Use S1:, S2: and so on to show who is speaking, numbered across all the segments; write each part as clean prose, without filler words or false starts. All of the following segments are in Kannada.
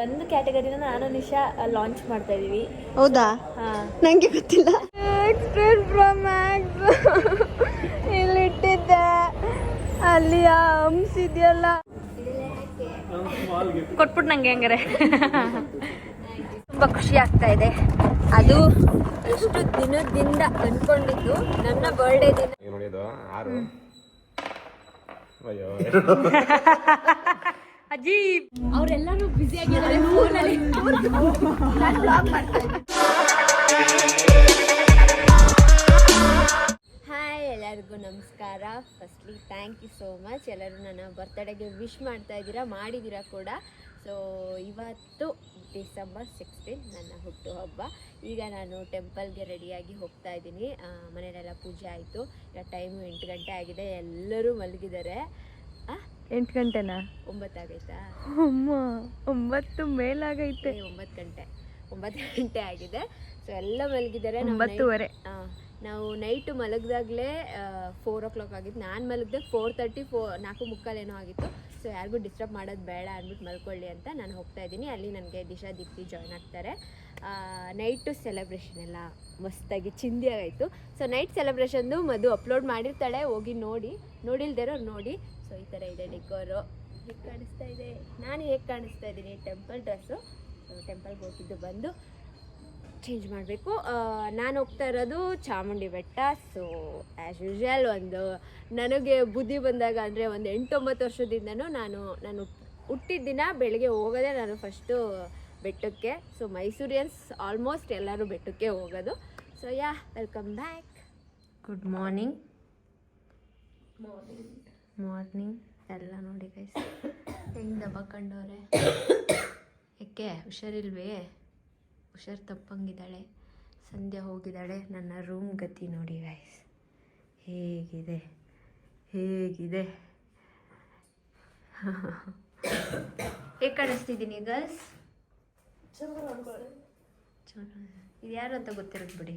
S1: ಒಂದು ಕ್ಯಾಟಗರಿನ ನಾನು ನಿಶಾ ಲಾಂಚ್ ಮಾಡ್ತಾ ಇದೀವಿ.
S2: ಹೌದಾ? ನಂಗೆ ಗೊತ್ತಿಲ್ಲ.
S1: ಎಕ್ಸ್ಟ್ರೇಟ್ ಪ್ರೋ ಮ್ಯಾಕ್ಸ್ ಇಲ್ಲಿ ಇಟ್ಟಿದ್ದೆ, ಅಲ್ಲಿ ಹಂಸ್ ಇದೆಯಲ್ಲ ಕೊಟ್ಬಿಟ್ಟು ನಂಗೆ ಹೆಂಗಾರೆ ತುಂಬ ಖುಷಿ ಆಗ್ತಾ ಇದೆ. ಅದು ಎಷ್ಟು ದಿನದಿಂದ ಅನ್ಕೊಂಡಿದ್ದು ನನ್ನ ಬರ್ಡೇ ದಿನ. ಅಜ್ಜಿ ಅವರೆಲ್ಲಾನು ಬ್ಯುಸಿ ಆಗಿದ್ದಾರೆ ಫೋನಲ್ಲಿ. ಹಾಯ್, ಎಲ್ಲರಿಗೂ ನಮಸ್ಕಾರ. Firstly thank you so much. ಎಲ್ಲರೂ ನನ್ನ ಬರ್ತ್ಡೇಗೆ ವಿಶ್ ಮಾಡ್ತಾ ಇದ್ದೀರಾ, ಮಾಡಿದ್ದೀರಾ ಕೂಡ. ಸೊ ಇವತ್ತು ಡಿಸೆಂಬರ್ 16 ನನ್ನ ಹುಟ್ಟುಹಬ್ಬ. ಈಗ ನಾನು ಟೆಂಪಲ್ಗೆ ರೆಡಿಯಾಗಿ ಹೋಗ್ತಾ ಇದ್ದೀನಿ. ಮನೆಯಲ್ಲೆಲ್ಲ ಪೂಜೆ ಆಯಿತು. ಈಗ ಟೈಮು 8 ಗಂಟೆ ಆಗಿದೆ, ಎಲ್ಲರೂ ಮಲಗಿದ್ದಾರೆ.
S2: 8 ಗಂಟೆನಾ?
S1: 9 ಆಗೈತಾ?
S2: ಅಮ್ಮ 9 ಮೇಲಾಗೈತೆ.
S1: 9 ಗಂಟೆ ಆಗಿದೆ. ಸೊ ಎಲ್ಲ ಮಲಗಿದ್ದಾರೆ.
S2: 9:30.
S1: ನಾವು ನೈಟು ಮಲಗಿದಾಗಲೇ 4 o'clock ಆಗಿತ್ತು. ನಾನು ಮಲಗಿದೆ 4:30, 4:45 ಏನೋ ಆಗಿತ್ತು. ಸೊ ಯಾರಿಗೂ ಡಿಸ್ಟರ್ಬ್ ಮಾಡೋದು ಬೇಡ ಅಂದ್ಬಿಟ್ಟು ಮಲ್ಕೊಳ್ಳಿ ಅಂತ ನಾನು ಹೋಗ್ತಾ ಇದ್ದೀನಿ. ಅಲ್ಲಿ ನನಗೆ ದಿಶಾ ದೀಪ್ತಿ ಜಾಯ್ನ್ ಆಗ್ತಾರೆ. ನೈಟು ಸೆಲೆಬ್ರೇಷನ್ ಎಲ್ಲ ಮಸ್ತಾಗಿ ಚಿಂದಿಯಾಗಾಯಿತು. ಸೊ ನೈಟ್ ಸೆಲೆಬ್ರೇಷನ್ದು ಮಧು ಅಪ್ಲೋಡ್ ಮಾಡಿರ್ತಾಳೆ, ಹೋಗಿ ನೋಡಿಲ್ದಿರೋರು ನೋಡಿ. ಸೊ ಈ ಥರ ಇದೆ ಡೆಕೋರು. ಹೇಗೆ ಕಾಣಿಸ್ತಾ ಇದೆ, ನಾನು ಹೇಗೆ ಕಾಣಿಸ್ತಾ ಇದ್ದೀನಿ, ಟೆಂಪಲ್ ಡ್ರೆಸ್ಸು. ಟೆಂಪಲ್ಗೆ ಹೋಗಿದ್ದು ಬಂದು ಚೇಂಜ್ ಮಾಡಬೇಕು. ನಾನು ಹೋಗ್ತಾ ಇರೋದು ಚಾಮುಂಡಿ ಬೆಟ್ಟ. ಸೊ ಆ್ಯಸ್ ಯೂಶ್ವಲ್ ನನಗೆ ಬುದ್ಧಿ ಬಂದಾಗ ಅಂದರೆ ಒಂದು 8-9 ವರ್ಷದಿಂದನೂ ನಾನು ಹುಟ್ಟಿದ ದಿನ ಬೆಳಗ್ಗೆ ಹೋಗೋದೇ ನಾನು ಫಸ್ಟು ಬೆಟ್ಟಕ್ಕೆ. ಸೊ ಮೈಸೂರಿಯನ್ಸ್ ಆಲ್ಮೋಸ್ಟ್ ಎಲ್ಲರೂ ಬೆಟ್ಟಕ್ಕೆ ಹೋಗೋದು. So welcome back. Good morning ಎಲ್ಲ ನೋಡಿ ಗೈಸ್ ಹೆಂಗೆ ದಬ್ಬಕೊಂಡವ್ರೆ. ಯಾಕೆ ಹುಷಾರಿಲ್ವೇ? ಹುಷಾರು ತಪ್ಪಂಗಿದ್ದಾಳೆ. ಸಂಧ್ಯಾ ಹೋಗಿದ್ದಾಳೆ. ನನ್ನ ರೂಮ್ ಗತಿ ನೋಡಿ ಗೈಸ್ ಹೇಗಿದೆ. ಹೇಗೆ ಕಾಣಿಸ್ತಿದ್ದೀನಿ ಗರ್ಲ್ಸ್? ಇದು ಯಾರು ಅಂತ ಗೊತ್ತಿರೋದು ಬಿಡಿ.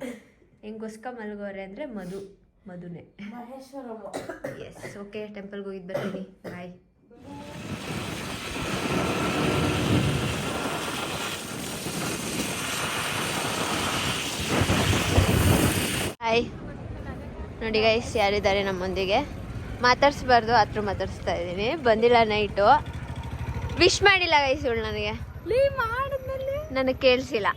S1: ಹೆಂಗೋಸ್ಕ ಮಲ್ಗೋರೆ ಅಂದರೆ ಮಧುನೇ. S, okay. ಟೆಂಪಲ್ಗೆ ಹೋಗಿದ್ದು ಬರ್ತೀನಿ. ಬಾಯ್. ಹಾಯ್ ನೋಡಿ ಗೈಸ್, ಯಾರಿದ್ದಾರೆ ನಮ್ಮೊಂದಿಗೆ. ಮಾತಾಡ್ಸ್ಬಾರ್ದು, ಆದರೂ ಮಾತಾಡಿಸ್ತಾ ಇದ್ದೀನಿ. ಬಂದಿಲ್ಲ ನೈಟು, ವಿಶ್ ಮಾಡಿಲ್ಲ ಗೈಸ್ ಇವಳು ನನಗೆ. ನನಗೆ ಕೇಳಿಸಿಲ್ಲ.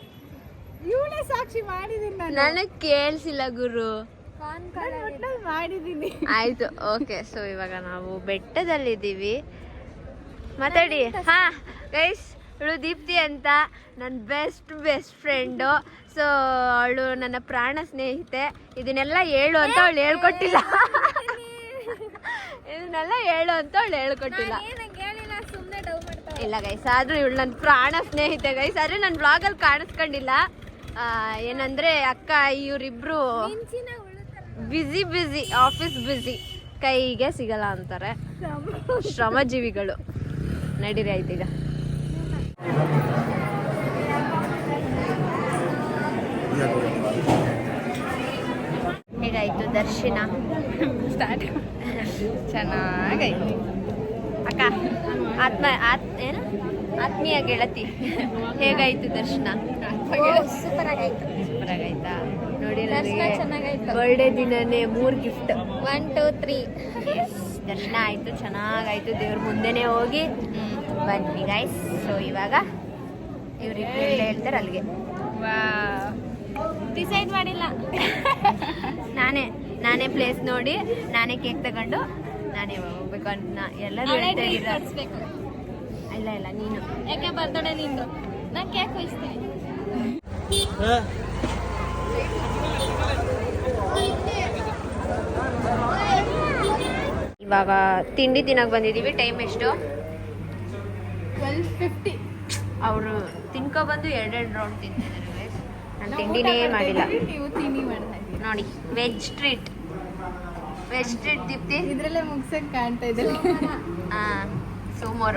S1: ನನಗೆ ಕೇಳಿಸಿಲ್ಲ ಗುರು. ಆಯ್ತು, ಓಕೆ. ಸೊ ಇವಾಗ ನಾವು ಬೆಟ್ಟದಲ್ಲಿದ್ದೀವಿ. ಮಾತಾಡಿ. ಹಾ ಗೈಸ್, ಇವಳು ದೀಪ್ತಿ ಅಂತ ನನ್ನ ಬೆಸ್ಟ್ ಫ್ರೆಂಡು. ಸೊ ಅವಳು ನನ್ನ ಪ್ರಾಣ ಸ್ನೇಹಿತೆ. ಇದನ್ನೆಲ್ಲ ಹೇಳು ಅಂತ ಅವಳು ಹೇಳ್ಕೊಟ್ಟಿಲ್ಲ. ಇಲ್ಲ ಗೈಸ್, ಆದ್ರೂ ಇವಳು ನನ್ನ ಪ್ರಾಣ ಸ್ನೇಹಿತೆ ಗೈಸ್. ಆದ್ರೆ ನನ್ನ ಬ್ಲಾಗಲ್ಲಿ ಕಾಣಿಸ್ಕೊಂಡಿಲ್ಲ. ಏನಂದ್ರೆ ಅಕ್ಕ ಇವರಿಬ್ರು ಬಿಸಿ ಆಫೀಸ್ ಬಿಸಿ, ಕೈಗೆ ಸಿಗಲ್ಲ ಅಂತಾರೆ. ಶ್ರಮಜೀವಿಗಳು. ನಡೀರಿ ಆಯ್ತು ಈಗ. ಹೇಗಾಯ್ತು ದರ್ಶನ? ಚೆನ್ನಾಗಾಯ್ತು ಅಕ್ಕ. ಆತ್ಮೀಯ ಗೆಳತಿ, ಹೇಗಾಯ್ತು ದರ್ಶನ?
S2: ಸೂಪರ್
S1: ಆಗೈತಾ? ನೋಡಿ, ಬರ್ಡೇ ದಿನನೇ 3 ಗಿಫ್ಟ್.
S2: 1 2 3
S1: ದರ್ಶನ ಆಯ್ತು, ಚೆನ್ನಾಗಾಯ್ತು. ದೇವ್ರ ಮುಂದೆನೆ ಹೋಗಿ ಬನ್ನಿ ಗೈಸ್. ಸೊ ಇವಾಗ ಇವ್ರಿಬ್ರು ಹೇಳ್ತಾರೆ ಅಲ್ಲಿಗೆ.
S2: ಡಿಸೈಡ್ ಮಾಡಿಲ್ಲ.
S1: ನಾನೇ ಪ್ಲೇಸ್ ನೋಡಿ, ನಾನೇ ಕೇಕ್ ತಗೊಂಡು ನಾನೇ ಹೋಗ್ಬೇಕು ಅಂತ ಎಲ್ಲರೂ ಹೇಳ್ತಾ ಇದ್ದಾರೆ. ಇಲ್ಲ ನೀನು
S2: ಯಾಕೆ ಬರ್ತಡೆ ನಿಂದು? ನಾನು ಕೇಕ್ ಕೊಯ್ಸ್ತೀನಿ.
S1: ಇವಾಗ ತಿಂಡಿ ತಿನ್ನಕ್ಕೆ ಬಂದಿದ್ದೀವಿ. ಟೈಮ್ ಎಷ್ಟು?
S2: 12:50.
S1: ಅವರು ತಿನ್ಕೊಬಂದು 2 ರೌಂಡ್ ತಿಂತಿದ್ದಾರೆ. ನಾನು ತಿಂಡಿನೇ ಮಾಡಿಲ್ಲ.
S2: ನೀವು ತಿಂಡಿ ಮಾಡ್ತಾ ಇದ್ದೀವಿ
S1: ನೋಡಿ. ವೆಜ್ ಸ್ಟ್ರೀಟ್ ದೀಪ್ತಿ
S2: ಇದ್ರಲ್ಲೇ ಮುಗ್ಸಕ್ ಕಾಣ್ತಾ ಇದೆ.
S1: ಸೋಮವಾರ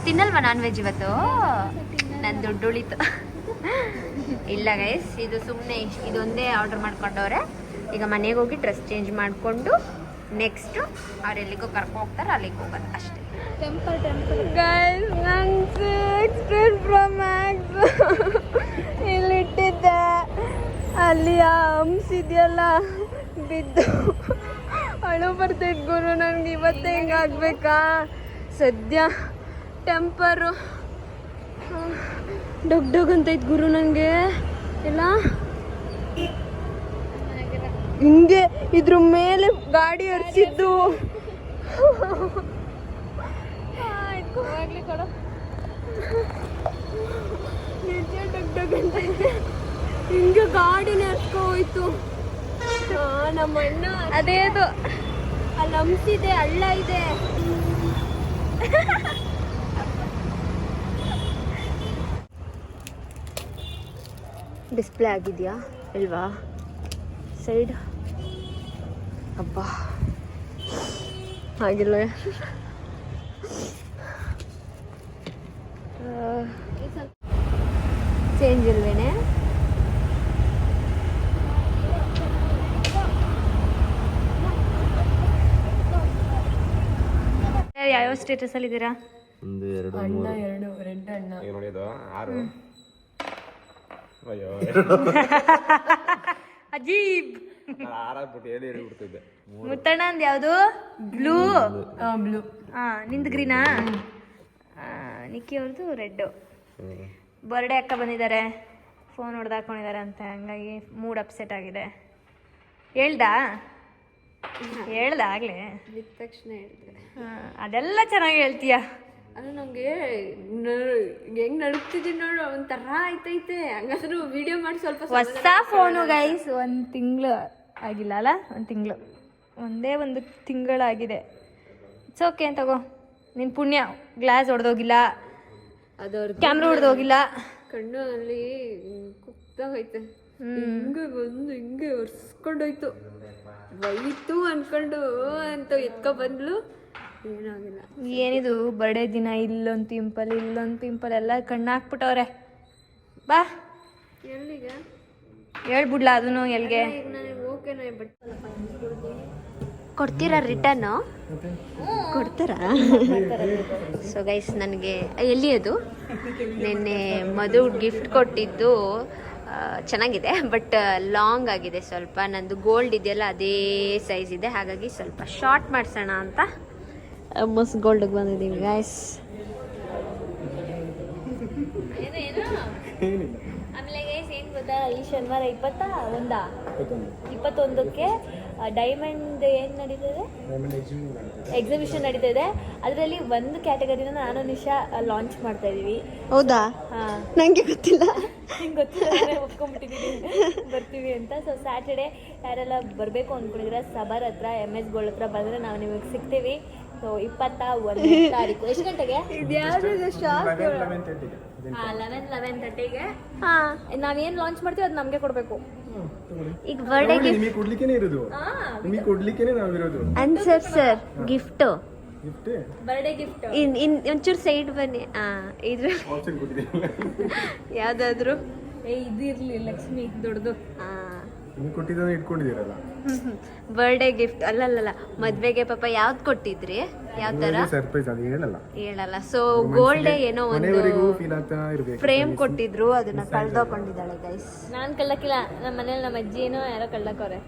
S1: ತಿನ್ನಲ್ವಾ ನಾನ್ ವೆಜ್ ಇವತ್ತು? ನನ್ನ ದುಡ್ಡು ಉಳಿತು. ಇಲ್ಲ ಗೈಸ್, ಇದು ಸುಮ್ಮನೆ ಇದೊಂದೇ ಆರ್ಡರ್ ಮಾಡ್ಕೊಂಡವ್ರೆ. ಈಗ ಮನೆಗೆ ಹೋಗಿ ಡ್ರೆಸ್ ಚೇಂಜ್ ಮಾಡಿಕೊಂಡು ನೆಕ್ಸ್ಟು ಅವ್ರು ಎಲ್ಲಿಗೋ ಕರ್ಕೊ ಹೋಗ್ತಾರೆ ಅಲ್ಲಿಗೆ ಹೋಗೋದು ಅಷ್ಟೇ.
S2: ಟೆಂಪಲ್
S1: ಗೈಸ್ ನಂಗೆ ಎಕ್ಸ್ಟ್ರೀಮ್ ಪ್ರೋ ಮ್ಯಾಕ್ಸ್ ಇಲ್ಲಿಟ್ಟಿದ್ದೆ, ಅಲ್ಲಿ ಆ ಹಂಸಿದೆಯಲ್ಲ ಬಿದ್ದು ಅಳು ಬರ್ತೈತೆ ಗುರು. ನನಗೆ ಇವತ್ತೇ ಹಿಂಗಾಗಬೇಕಾ? ಸದ್ಯ ಟೆಂಪರು ಡಗ್ ಅಂತೈತೆ ಗುರು ನನಗೆ ಇಲ್ಲ. ಹಿಂಗೆ ಇದ್ರ ಮೇಲೆ ಗಾಡಿ ಹರಿಸಿದ್ದು
S2: ಹೋಗ್ಲಿ ಕೊಡು.
S1: ನಿಜ ಡಗ್ ಅಂತೈತೆ. ಹಿಂಗೆ ಗಾಡಿನೇ ಹರ್ಸ್ಕೊ ಹೋಯ್ತು. ನಮ್ಮ ಅಣ್ಣ
S2: ಅದೇ ಅದು
S1: ಅಲ್ಲಿ ಹಂಸಿದೆ, ಹಳ್ಳ ಇದೆ. ಡಿಸ್ಪ್ಲೇ ಆಗಿದೆಯಾ ಇಲ್ವಾ ಸೈಡ್? ಅಬ್ಬಾ ಆಗಿಲ್ಲ. ಚೇಂಜ್ ಇಲ್ವೇನೆ?
S2: ಯಾವ್ಯಾವ ಸ್ಟೇಟಸ್ ಅಲ್ಲಿ ಇದ್ದೀರಾ?
S3: ಒಂದು ಎರಡು
S1: ಅಣ್ಣ ಎರಡು ರೆಡ್ ಅಣ್ಣ.
S3: ಈಗ ನೋಡಿದ್ದು 6. ಅಯ್ಯೋ
S2: ಅಜೀಬ್.
S3: 6 ಆಗ್ಬಿಟ್ಟು ಹೇಳಿ ಬಿಡ್ತಿದ್ದೆ.
S2: ಮುತ್ತಣ್ಣ ಅಂದ್ ಯಾವುದು? ಬ್ಲೂ.
S1: ಬ್ಲೂ.
S2: ನಿಂದು ಗ್ರೀನಾ? ನಿಕ್ಕಿ ಅವ್ರದ್ದು ರೆಡ್ಡು. ಬರ್ಡೇ ಅಕ್ಕ ಬಂದಿದ್ದಾರೆ, ಫೋನ್ ಹೊಡೆದಾಕೊಂಡಿದ್ದಾರೆ ಅಂತ, ಹಂಗಾಗಿ ಮೂಡ್ ಅಪ್ಸೆಟ್ ಆಗಿದೆ. ಹೇಳ್ದ ಆಗ್ಲೇ
S1: ಬಿದ್ದ ತಕ್ಷಣ ಹೇಳಿದ್ರೆ
S2: ಅದೆಲ್ಲ ಚೆನ್ನಾಗಿ ಹೇಳ್ತೀಯ.
S1: ಅದು ನನಗೆ ಹೆಂಗ್ ನಡುಕ್ತಿದ್ದೀನಿ ನೋಡು, ಒಂಥರ ಆಯ್ತೈತೆ. ಹಂಗಾದ್ರೂ ವಿಡಿಯೋ ಮಾಡಿ ಸ್ವಲ್ಪ
S2: ಹೊಸ ಫೋನು ಗೈಸ್, 1 ತಿಂಗಳು ಆಗಿಲ್ಲ ಅಲ್ಲ? 1 ತಿಂಗಳು, ಒಂದೇ 1 ತಿಂಗಳಾಗಿದೆ. ಇಟ್ಸ್ ಓಕೆ ತಗೋ, ನಿನ್ನ ಪುಣ್ಯ. ಗ್ಲಾಸ್ ಹೊಡೆದೋಗಿಲ್ಲ,
S1: ಅದವ್ರ
S2: ಕ್ಯಾಮ್ರಾ ಹೊಡೆದೋಗಿಲ್ಲ.
S1: ಕಣ್ಣು ಅಲ್ಲಿ ಕುಕ್ತಾಗೈತೆ. ಹಿಂಗೆ ಬಂದು ಹಿಂಗೆ ಒರ್ಸ್ಕೊಂಡೋಯ್ತು. ಬೈತು ಅನ್ಕೊಂಡು ಅಂತ ಎತ್ಕೊ ಬಂದ್ಲು, ಏನಾಗಿಲ್ಲ.
S2: ಏನಿದು ಬರ್ಡೇ ದಿನ ಇಲ್ಲೊಂದು ಪಿಂಪಲ್ ಎಲ್ಲ ಕಣ್ಣು ಹಾಕ್ಬಿಟ್ಟವ್ರೆ. ಬಾ
S1: ಎಲ್ಲಿಗ
S2: ಹೇಳ್ಬಿಡ್ಲಾ ಅದನ್ನು ಎಲ್ಗೆ?
S1: ಈಗ ನನಗೆ ಓಕೆನಾ? ಬಟ್
S2: ಕೊಡ್ತೀರಾ ರಿಟರ್ನು?
S1: ಕೊಡ್ತಾರಾ? ಸೊ ಗೈಸ್ ನನಗೆ ಎಲ್ಲಿ ಅದು ನಿನ್ನೆ ಮಧು ಗಿಫ್ಟ್ ಕೊಟ್ಟಿದ್ದು ಚೆನ್ನಾಗಿದೆ, ಬಟ್ ಲಾಂಗ್ ಆಗಿದೆ ಸ್ವಲ್ಪ. ನಂದು ಗೋಲ್ಡ್ ಇದೆಯಲ್ಲ ಅದೇ ಸೈಜ್ ಇದೆ, ಹಾಗಾಗಿ ಸ್ವಲ್ಪ ಶಾರ್ಟ್ ಮಾಡಿಸೋಣ ಅಂತ ಮಸ್ತ್ ಗೋಲ್ಡ್ಗೆ ಬಂದಿದ್ದೀವಿ ಗೈಸ್.
S2: ಆಮೇಲೆ ಗೈಸ್ ಏನು ಗೊತ್ತಾ, ಈ ಶನಿವಾರ 21ಕ್ಕೆ ಡೈಮಂಡ್ ಏನು ನಡೀತದೆ, ಎಕ್ಸಿಬಿಷನ್ ನಡೀತದೆ. ಅದರಲ್ಲಿ ಒಂದು ಕ್ಯಾಟಗರಿನ ನಾನು ನಿಶಾ ಲಾಂಚ್ ಮಾಡ್ತಾ ಇದೀವಿ.
S1: ಹೌದಾ?
S2: ಹಾಂ,
S1: ನನಗೆ ಗೊತ್ತಿಲ್ಲ.
S2: ಹಿಂಗೆ ಗೊತ್ತಿಲ್ಲ, ಒಪ್ಕೊಂಡ್ಬಿಟ್ಟಿದ್ದೀವಿ ಬರ್ತೀವಿ ಅಂತ. ಸೊ ಸ್ಯಾಟರ್ಡೆ ಯಾರೆಲ್ಲ ಬರಬೇಕು ಅಂದ್ಕೊಂಡಿದ್ರೆ ಸಬರ್ ಹತ್ರ MS ಗೋಲ್ಡ್ ಹತ್ರ ಬಂದರೆ ನಾವು ನಿಮಗೆ ಸಿಗ್ತೀವಿ. ಸೊ 21 ತಾರೀಕು ಎಷ್ಟು ಗಂಟೆಗೆ? 11:30ಗೆ. ನಾವೇನು ಲಾಂಚ್ ಮಾಡ್ತೀವಿ ಅದು ನಮಗೆ ಕೊಡಬೇಕು.
S1: ಈಗ ಬರ್ಡೇಗೆ
S3: ನಿಮಗೆ ಕೊಡ್ಲಿಕ್ಕೇನೆ ಇರೋದು, ನಿಮಗೆ ಕೊಡ್ಲಿಕ್ಕೇನೆ ನಾವಿರೋದು.
S1: Answer sir gift
S3: gift
S2: birthday gift.
S1: ಒಂಚೂರು ಸೈಡ್ ಬನ್ನಿ. ಇದ್ರ
S3: ಆಪ್ಷನ್ ಕೊಟ್ಟಿದ್ದೀನಿ.
S1: ಯಾವ್ದಾದ್ರು
S2: ಇದು ಇರಲಿ ಲಕ್ಷ್ಮಿ ದೊಡ್ಡದು.
S3: ನಿಮಗೆ ಕೊಟ್ಟಿದ್ದನ್ನ ಇಟ್ಕೊಂಡಿದ್ದೀರಲ್ಲ,
S1: ಬರ್ಡೇ ಗಿಫ್ಟ್ ಅಲ್ಲಲ್ಲ, ಮದ್ವೆಗೆ ಪಾಪ ಯಾವ್ದು ಕೊಟ್ಟಿದ್ರಿ? ಯಾವ ತರ
S3: ಸರ್ಪ್ರೈಸ್ ಅದು
S1: ಹೇಳಲ್ಲ. ಸೊ ಗೋಲ್ಡ್ ಏನೋ ಒಂದು
S3: ಫೀಲ್ ಆಗ್ತಾ ಇರ್ಬೇಕು.
S1: ಫ್ರೇಮ್ ಕೊಟ್ಟಿದ್ರು, ಅದನ್ನ ಕಳ್ದೋಕೊಂಡಿದ್ದಾಳೆ ಗೈಸ್.
S2: ನಾನು ಕಳ್ಳಕ್ಕಿಲ್ಲ, ನಮ್ಮ ಮನೇಲಿ ನಮ್ಮ ಅಜ್ಜಿ ಏನೋ ಯಾರೋ ಕಳ್ಳಕ್ಕವ್ರೆ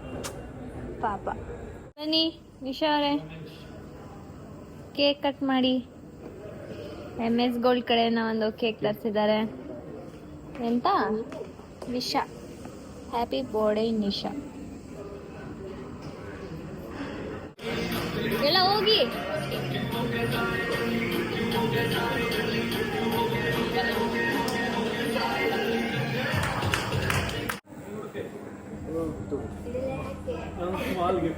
S1: ಪಾಪ.
S2: ಬನ್ನಿ ನಿಶಾ ಅವರೇ, ಕೇಕ್ ಕಟ್ ಮಾಡಿ. MS ಗೋಲ್ಡ್ ಕಡೆಯಿಂದ ಒಂದು ಕೇಕ್ ತರಿಸಿದ್ದಾರೆ. ಎಂತ? Nisha, happy birthday Nisha. ಎಲ್ಲ ಹೋಗಿ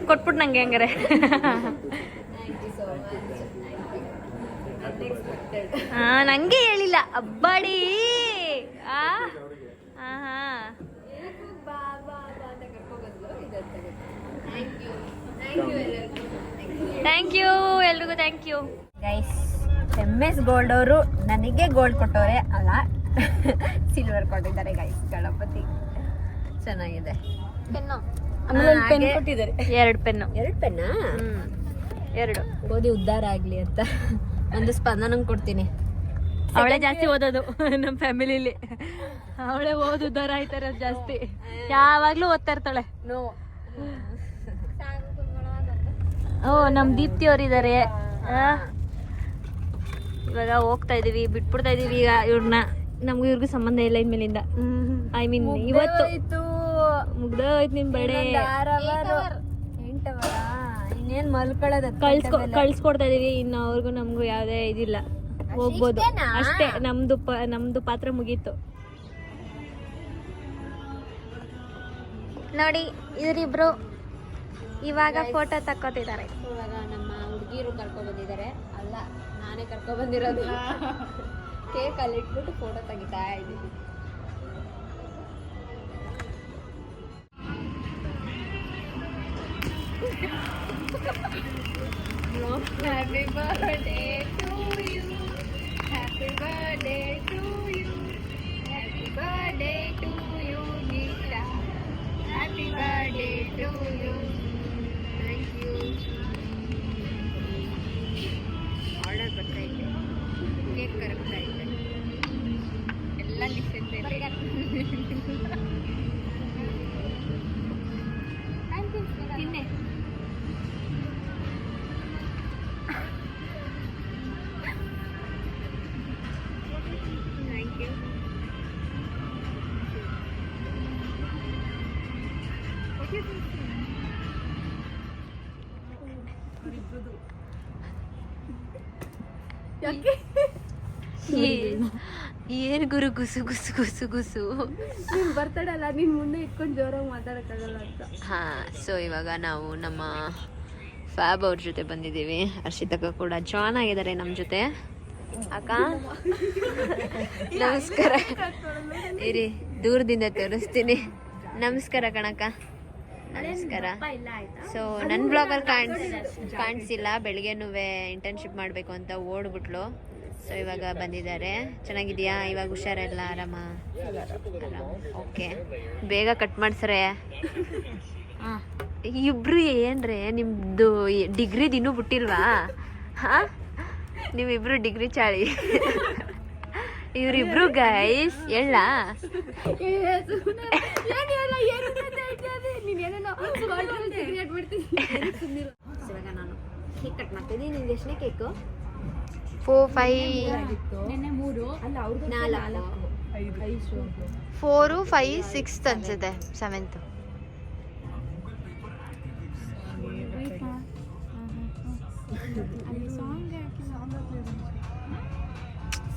S2: ಕೊಟ್ಬಿಟ್ಟು ನಂಗೆ ಹಂಗಾರೆ. ನಂಗೆ ಹೇಳಿಲ್ಲ ಅಬ್ಬಾಡಿ. ಥ್ಯಾಂಕ್ ಯು ಎಲ್ರಿಗೂ, thank you
S1: guys. MS gold ಅವರು ನನಗೆ ಗೋಲ್ಡ್ ಕೊಟ್ಟವ್ರೆ ಅಲ್ಲ, ಸಿಲ್ವರ್ ಕೊಟ್ಟಿದ್ದಾರೆ ಗೈಸ್. ಗಣಪತಿ ಚೆನ್ನಾಗಿದೆ.
S2: ಪೆನ್ನು ಎರಡು ಪೆನ್ನು.
S1: 2 ಪೆನ್ನಾ?
S2: 2.
S1: ಓದಿ ಉದ್ಧಾರ ಆಗ್ಲಿ ಅಂತ ಒಂದು ಸ್ಪಂದನಂಗೆ ಕೊಡ್ತೀನಿ.
S2: ಅವಳೇ ಜಾಸ್ತಿ ಓದೋದು ನಮ್ಮ ಫ್ಯಾಮಿಲಿಲಿ. ಅವಳೇ ಉದ್ದಾರ ಆಯ್ತಾರೆ ಜಾಸ್ತಿ. ಯಾವಾಗ್ಲೂ ಓದ್ತಾ ಇರ್ತಾಳೆ. ಓ ನಮ್ ದೀಪ್ತಿ ಅವ್ರಿದ್ದಾರೆ. ಇವಾಗ ಹೋಗ್ತಾ ಇದೀವಿ, ಬಿಟ್ಬಿಡ್ತಾ ಇದೀವಿ ಈಗ ಇವ್ರನ್ನ. ನಮ್ಗೂ ಇವ್ರಿಗೂ ಸಂಬಂಧ ಇಲ್ಲ ಇನ್ಮೇಲಿಂದ. ಐ ಮೀನ್ ಇವತ್ತು ಮುಗ್ದೋಯ್ತು ನಿಮ್ ಬಡೆ.
S1: ಇನ್ನೇನ್ ಮಲ್ಕೊಳ್ಳೋದು
S2: ಕಳ್ಸ್ಕೊಡ್ತಾ ಇದೀವಿ. ಇನ್ನು ಅವ್ರಿಗೂ ನಮ್ಗೂ ಯಾವ್ದೇ ಇದಿಲ್ಲ, ಹೋಗ್ಬೋದು ಅಷ್ಟೇ. ನಮ್ದು ಪಾತ್ರ ಮುಗೀತು ನೋಡಿ. ಇವರಿಬ್ರು ಇವಾಗ ಫೋಟೋ ತಕ್ಕೋತಿದ್ದಾರೆ.
S1: ಇವಾಗ ನಮ್ಮ ಹುಡುಗಿರು ಕರ್ಕೊಂಡ್ ಬಂದಿದ್ದಾರೆ. ಅಲ್ಲ, ನಾನೇ ಕರ್ಕೊಂಡ್ ಬಂದಿರೋದು. ಕೇಕ್ ಅಲ್ಲಿ ಇಟ್ಬಿಟ್ಟು ಫೋಟೋ ತೆಗಿತಾ ಇದ್ದೀವಿ. Happy birthday to you. Happy birthday to you. Happy birthday to you, Nisha. Happy birthday to you. Thank you. Order ಬರ್ತಾ ಇದೆ, ಕೇಕ್ ಕರಗ್ತಾ ಇದೆ, ಎಲ್ಲ ನಿಶ್ಚಿತ ತಿನ್ನೆ. Thank you.
S2: ಏನ್ ಗುರು ಗುಸು ಗುಸು ಗುಸು ಗುಸು
S1: ಬರ್ತಡಲ್ಲ, ನೀನ್ ಮುಂದೆ ಇಟ್ಕೊಂಡು ಜೋರಾಗಿ ಮಾತಾಡಕ್ಕಾಗಲ್ಲ ಅಂತ.
S2: ಹಾ, ಸೊ ಇವಾಗ ನಾವು ನಮ್ಮ ಫ್ಯಾಬ್ ಅವ್ರ ಜೊತೆ ಬಂದಿದ್ದೀವಿ. ಹರ್ಷಿತಕ್ಕ ಕೂಡ ಜಾಯ್ನ್ ಆಗಿದ್ದಾರೆ ನಮ್ಮ ಜೊತೆ. ಅಕ್ಕ ನಮಸ್ಕಾರ. ಇರಿ, ದೂರದಿಂದ ತೋರಿಸ್ತೀನಿ. ನಮಸ್ಕಾರ ಕಣಕ್ಕ. ನಮಸ್ಕಾರ. ಸೊ ನನ್ನ ಬ್ಲಾಗಲ್ಲಿ ಕಾಣಿಸಿಲ್ಲ. ಬೆಳಿಗ್ಗೆನೂ ಇಂಟರ್ನ್ಶಿಪ್ ಮಾಡಬೇಕು ಅಂತ ಓಡ್ಬಿಟ್ಲು. ಸೊ ಇವಾಗ ಬಂದಿದ್ದಾರೆ. ಚೆನ್ನಾಗಿದ್ಯಾ? ಇವಾಗ ಹುಷಾರೆಲ್ಲ ಆರಾಮ? ಓಕೆ, ಬೇಗ ಕಟ್ ಮಾಡ್ಸರೆ. ಇಬ್ರು ಏನ್ರೆ ನಿಮ್ದು ಡಿಗ್ರಿದು ಇನ್ನೂ ಬಿಟ್ಟಿಲ್ವಾ? ಹಾ, ನೀವಿಬ್ರು ಡಿಗ್ರಿ ಚಾಳಿ. ಇವರಿಬ್ರು ಗೈಸ್ ಹೇಳ.
S1: ಇವಾಗ ನಾನು ಕೇಕ್ ಕಟ್ ಮಾಡ್ತಿದ್ದೀನಿ. ನಿಮ್ಗೆ ಎಷ್ಟನೇ ಕೇಕು?
S2: 4, 5, 4, 5, 6 ಅನ್ಸುತ್ತೆ. 7th.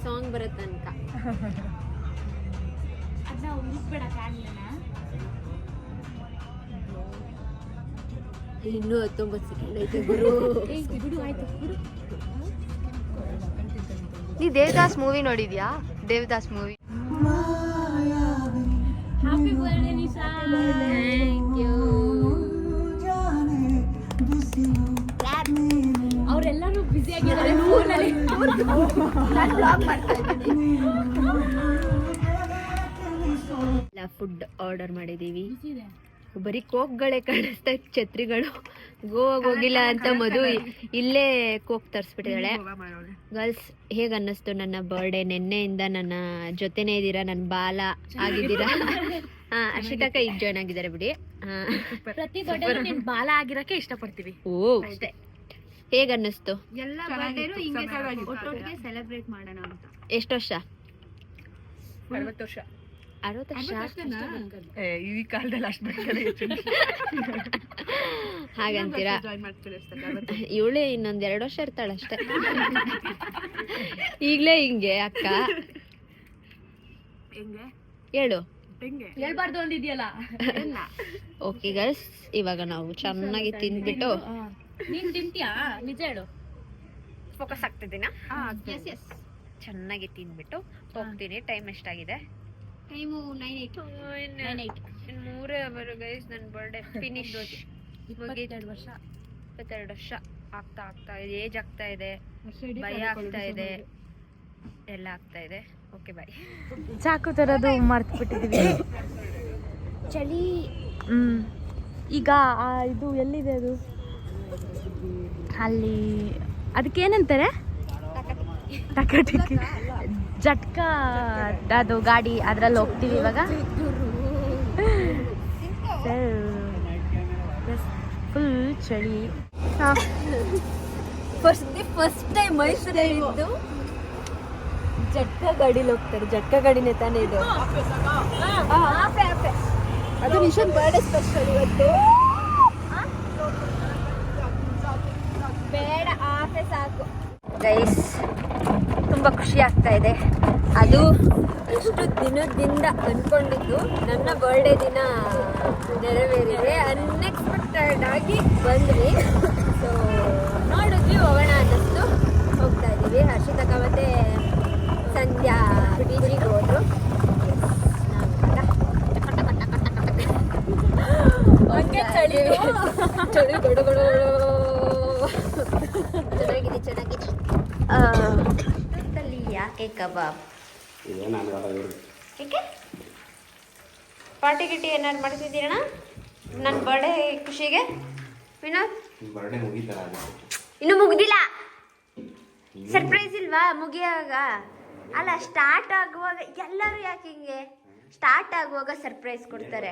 S1: ಸಾಂಗ್ ಬರೋ ತನಕ ಇನ್ನೂ 19 ಸೆಕೆಂಡ್ ಐತೆ ಗುರು.
S2: ನೀ ದೇವದಾಸ್ ಮೂವಿ ನೋಡಿದ್ಯಾ? Devdas movie.
S1: Happy birthday Nisha. Thank you. ಅವರೆಲ್ಲರೂ ಬಿಸಿ ಆಗಿದ್ದಾರೆ ಫೋನಲ್ಲಿ. ನಾನು ಬ್ಲಾಗ್ ಮಾಡ್ತಾ ಇದ್ದೀನಿ. ಫುಡ್ ಆರ್ಡರ್ ಮಾಡಿದ್ದೀವಿ. ಬರೀ ಕೋಕ್ಗಳೇ ಕಾಣಿಸ್ತಾ, ಛತ್ರಿಗಳು. ಗೋವಾಗೆ ಹೋಗಿಲ್ಲ ಅಂತ ಮಧು ಇಲ್ಲೇ ಕೋಕ್ ತರಿಸ್ಬಿಟ್ಟಿದ್ದಾಳೆ. ಗರ್ಲ್ಸ್, ಹೇಗೆ ಅನ್ನಿಸ್ತು ನನ್ನ ಬರ್ಡೇ? ನೆನ್ನೆಯಿಂದ ನನ್ನ ಜೊತೆನೇ ಇದ್ದೀರಾ, ನನ್ನ ಬಾಲ ಆಗಿದ್ದೀರಾ. ಅರ್ಷಿತಕ್ಕ ಈಗ ಜಾಯ್ನ್ ಆಗಿದ್ದಾರೆ ಬಿಡಿ.
S2: ಪ್ರತಿ ಬರ್ಡೇ ಬಾಲ ಆಗಿರಕ್ಕೆ ಇಷ್ಟಪಡ್ತೀವಿ.
S1: ಓ, ಅಷ್ಟೇ. ಹೇಗೆ ಅನ್ನಿಸ್ತು?
S4: ಎಲ್ಲ ಬರ್ಡೇನು ಹಿಂಗೆ ಒಟ್ಟೊಟ್ಟಿಗೆ ಸೆಲೆಬ್ರೇಟ್ ಮಾಡೋಣ ಅಂತ.
S1: ಎಷ್ಟು ವರ್ಷ?
S4: 60 ವರ್ಷ.
S1: 60 ವರ್ಷ
S4: ಈ ಕಾಲದಲ್ಲಿ ಅಷ್ಟು ಬೇಕಲ್ಲ.
S1: ಹಾಗಂತೀರಾ? ಇವಳೇ ಇನ್ನೊಂದ್ 2 ವರ್ಷ ಇರ್ತಾಳ ಅಷ್ಟೇ. ಈಗ್ಲೇ ಹಿಂಗೆ ಅಕ್ಕ ಹೇಳು.
S4: ಹೇಳ್ಬಾರ್ದು ಅಂದಿದ್ಯಲ್ಲ.
S1: ಓಕೆ ಗೈಸ್, ಇವಾಗ ನಾವು ಚೆನ್ನಾಗಿ ತಿಂದ್ಬಿಟ್ಟು.
S2: ನೀನ್ ತಿಂತೀಯಾ? ನಿಜ ಹೇಳು.
S1: ಫೋಕಸ್ ಆಗ್ತಿದ್ದೀನಾ? ಚೆನ್ನಾಗಿ ತಿಂದ್ಬಿಟ್ಟು ಹೋಗ್ತೀನಿ. ಟೈಮ್ ಎಷ್ಟಾಗಿದೆ?
S4: ಟೈಮು 9:08.
S1: 3 ಅವರು ಗೈಸ್. ನನ್ನ ಬರ್ಡೇ ಫಿನಿಶ್.
S2: 22 ವರ್ಷ.
S1: 22 ವರ್ಷ ಆಗ್ತಾ ಇದೆ. ಏಜ್ ಆಗ್ತಾ ಇದೆ, ಭಯ ಆಗ್ತಾ ಇದೆ, ಎಲ್ಲ ಆಗ್ತಾ ಇದೆ. Okay bye.
S2: ಚಾಕು ತರೋದು ಮರ್ತು ಬಿಟ್ಟಿದೀವಿ.
S1: ಚಳಿ.
S2: ಈಗ ಇದು ಎಲ್ಲಿದೆ ಅದು ಅಲ್ಲಿ ಅದಕ್ಕೇನಂತಾರೆ ಟಕಟಿಕಿ ಜಟ್ಕ ಅದು ಗಾಡಿ ಅದ್ರಲ್ಲಿ ಹೋಗ್ತೀವಿ ಇವಾಗ ಫುಲ್ ಚಳಿ
S1: ಫಸ್ಟ್ ಟೈಮ್ ಮೈಸೂರಲ್ಲಿದ್ದು ಜಟ್ಕ ಗಾಡಿಲಿ ಹೋಗ್ತಾರೆ. ಜಟ್ಕ ಗಾಡಿನೇ ತಾನೇ ಇದು. ಅದು ನಿಶಾನ್ ಬರ್ಡೇ ಸ್ಪೆಷಲ್ ಇವತ್ತು. ಬೇಡ ಆಫೆ ಸಾಕು ಗೈಸ್. ತುಂಬ ಖುಷಿ ಆಗ್ತಾ ಇದೆ. ಅದು ಎಷ್ಟು ದಿನದಿಂದ ಅಂದ್ಕೊಂಡಿದ್ದು ನನ್ನ ಬರ್ಡೇ ದಿನ ನೆರವೇರಿದೆ. ಅನ್ಎಕ್ಸ್ಪೆಕ್ಟೆಡ್ ಆಗಿ ಬಂದ್ವಿ. ಸೊ ನೋಡಿದ್ವಿ, ಹೋಗೋಣ ಅನ್ನಿಸ್ತು, ಹೋಗ್ತಾ ಇದ್ದೀವಿ. ಹರ್ಷಿತಕ್ಕ ಮತ್ತೆ ಸಂಧ್ಯಾ ಬೀಚಿಗೆ ಹೋದ್ರು. ಹಂಗೆ ಚಳಿ ಚಳಿ ಗಡುಗಳು ಚೆನ್ನಾಗಿದೆ ಚೆನ್ನಾಗಿದೆ. ಯಾಕೆ ಕಬಾಬ್ ಏಕೆ ಪಾರ್ಟಿ ಗಿಟಿ ಏನಾದ್ರು ಮಾಡ್ತಿದ್ದೀರಣ್ಣ ನನ್ನ ಬರ್ಡೇ ಖುಷಿಗೆ? ವಿನೋದ್ ಇನ್ನು ಮುಗ್ದಿಲ್ಲ. ಸರ್ಪ್ರೈಸ್ ಇಲ್ವಾ ಮುಗಿಯಾಗ? ಅಲ್ಲ, ಸ್ಟಾರ್ಟ್ ಆಗುವಾಗ ಎಲ್ಲರೂ ಯಾಕೆ ಹಿಂಗೆ ಸ್ಟಾರ್ಟ್ ಆಗುವಾಗ ಸರ್ಪ್ರೈಸ್ ಕೊಡ್ತಾರೆ.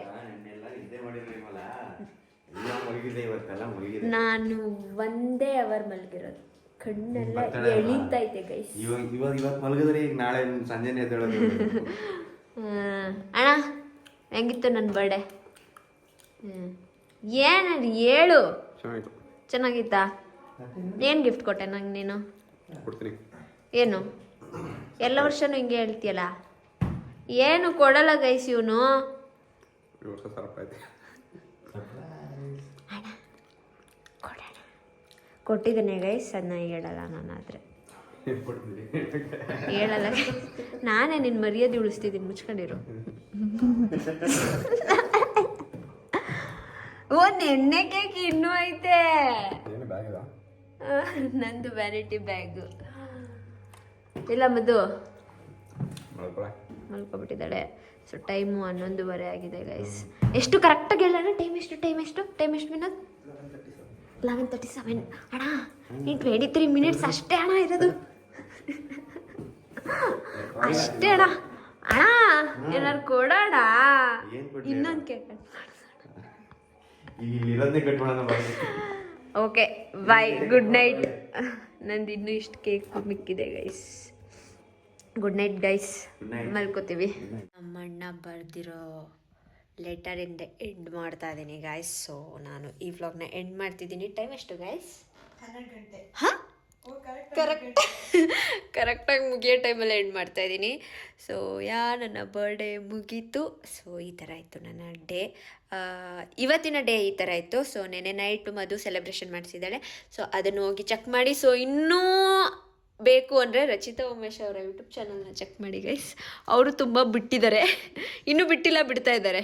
S1: ನಾನು ಒಂದೇ ಅವರ್ ಮಲಗಿರೋದು, ಕಣ್ಣೆಲ್ಲ ಎಳೀತೈತೆ ಗೈಸ್.
S3: ಇವತ್ತು ಮಲಗಿದ್ರೆ ಈಗ ನಾಳೆ ಸಂಜೆನೇ ಎದ್ದೇಳೋದು.
S1: ಅಣ್ಣ ಹೆಂಗಿತ್ತು ನನ್ನ ಬರ್ಡೇ? ಏನದು ಹೇಳು. ಚೆನ್ನಾಗಿತ್ತಾ? ಏನು ಗಿಫ್ಟ್ ಕೊಟ್ಟೆ ನಂಗೆ ನೀನು? ಏನು ಎಲ್ಲ ವರ್ಷನೂ ಹಿಂಗೆ ಹೇಳ್ತೀಯಲ್ಲ, ಏನು ಕೊಡಲ್ಲ ಗೈಸ್ ಇವನು. ಕೊಟ್ಟಿದ್ದೇನೆ ಗೈಸ್, ಅದನ್ನ ಹೇಳಲ್ಲ ನಾನು. ಆದರೆ ಹೇಳಲ್ಲ, ನಾನೇ ನಿನ್ನ ಮರ್ಯಾದೆ ಉಳಿಸ್ತಿದ್ದೀನಿ, ಮುಚ್ಕೊಂಡಿರು. ಓ ನೆನ್ನೆ ಕೇಕ್ ಇನ್ನೂ ಐತೆ. ನಂದು ವ್ಯಾನಿಟಿ ಬ್ಯಾಗು ಇಲ್ಲ ಮದ್ದು ಮಲ್ಕೊಬಿಟ್ಟಿದ್ದಾಳೆ. ಸೊ ಟೈಮು 11:30 ಆಗಿದೆ ಗೈಸ್. ಎಷ್ಟು ಕರೆಕ್ಟಾಗಿ ಹೇಳೋಣ? ಟೈಮ್ ಎಷ್ಟು ವಿನೋದ್? 11:37. ಅಣ್ಣ ನೀನು 23 ಮಿನಿಟ್ಸ್ ಅಷ್ಟೇ ಅಣ್ಣ ಇರೋದು, ಅಷ್ಟೇ ಅಣ್ಣ. ಅಣ್ಣ ಏನಾರು ಕೊಡೋಣ. ಇನ್ನೊಂದು cake okay bye, good night. ನಂದು ಇನ್ನೂ ಇಷ್ಟು ಕೇಕ್ ಮಿಕ್ಕಿದೆ ಗೈಸ್. ಗುಡ್ ನೈಟ್ ಗೈಸ್, ಮಲ್ಕೋತೀವಿ. ನಮ್ಮ ಅಣ್ಣ ಬರೆದಿರೋ ಲೆಟರಿಂದ ಎಂಡ್ ಮಾಡ್ತಾ ಇದ್ದೀನಿ ಗೈಸ್. ಸೊ ನಾನು ಈ ವ್ಲಾಗ್ನ ಎಂಡ್ ಮಾಡ್ತಿದ್ದೀನಿ. ಟೈಮ್ ಎಷ್ಟು ಗೈಸ್? 12 ಗಂಟೆ. ಹಾಂ ಕರೆಕ್ಟಾಗಿ ಮುಗಿಯೋ ಟೈಮಲ್ಲಿ ಎಂಡ್ ಮಾಡ್ತಾ ಇದ್ದೀನಿ. ಸೊ ನನ್ನ ಬರ್ಡೇ ಮುಗೀತು. ಸೊ ಈ ಥರ ಇತ್ತು ನನ್ನ ಡೇ. ಇವತ್ತಿನ ಡೇ ಈ ಥರ ಇತ್ತು. ಸೊ ನೆನ್ನೆ ನೈಟು ಮಧು ಸೆಲೆಬ್ರೇಷನ್ ಮಾಡಿಸಿದ್ದಾಳೆ. ಸೊ ಅದನ್ನು ಹೋಗಿ ಚೆಕ್ ಮಾಡಿ. ಸೊ ಇನ್ನೂ ಬೇಕು ಅಂದರೆ ರಚಿತಾ ಉಮೇಶ್ ಅವರ ಯೂಟ್ಯೂಬ್ ಚಾನಲ್ನ ಚೆಕ್ ಮಾಡಿ ಗೈಸ್. ಅವರು ತುಂಬ ಬಿಟ್ಟಿದ್ದಾರೆ, ಇನ್ನೂ ಬಿಟ್ಟಿಲ್ಲ, ಬಿಡ್ತಾ ಇದ್ದಾರೆ.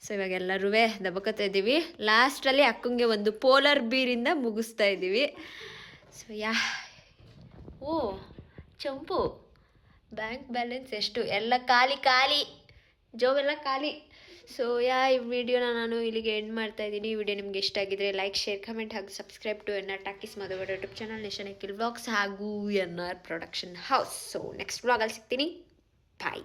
S1: ಸೊ ಇವಾಗ ಎಲ್ಲರೂ ದಬಕತ್ತಾ ಇದ್ದೀವಿ. ಲಾಸ್ಟಲ್ಲಿ ಅಕ್ಕಂಗೆ ಒಂದು ಪೋಲಾರ್ ಬೀರಿಂದ ಮುಗಿಸ್ತಾ ಇದ್ದೀವಿ. ಸೊ ಓ ಚಂಪು ಬ್ಯಾಂಕ್ ಬ್ಯಾಲೆನ್ಸ್ ಎಷ್ಟು? ಎಲ್ಲ ಖಾಲಿ, ಜೋಬೆಲ್ಲ ಖಾಲಿ. ಸೊ ಈ ವಿಡಿಯೋನ ನಾನು ಇಲ್ಲಿಗೆ ಎಂಡ್ ಮಾಡ್ತಾ ಇದ್ದೀನಿ. ಈ ವಿಡಿಯೋ ನಿಮ್ಗೆ ಇಷ್ಟ ಆಗಿದ್ರೆ ಲೈಕ್, ಶೇರ್, ಕಮೆಂಟ್ ಹಾಗೂ subscribe to N R talkies Madhu Gowda YouTube channel, nation Akhil vlogs ಹಾಗೂ N R production house. So next ವ್ಲಾಗಲ್ಲಿ ಸಿಗ್ತೀನಿ. ಬಾಯ್.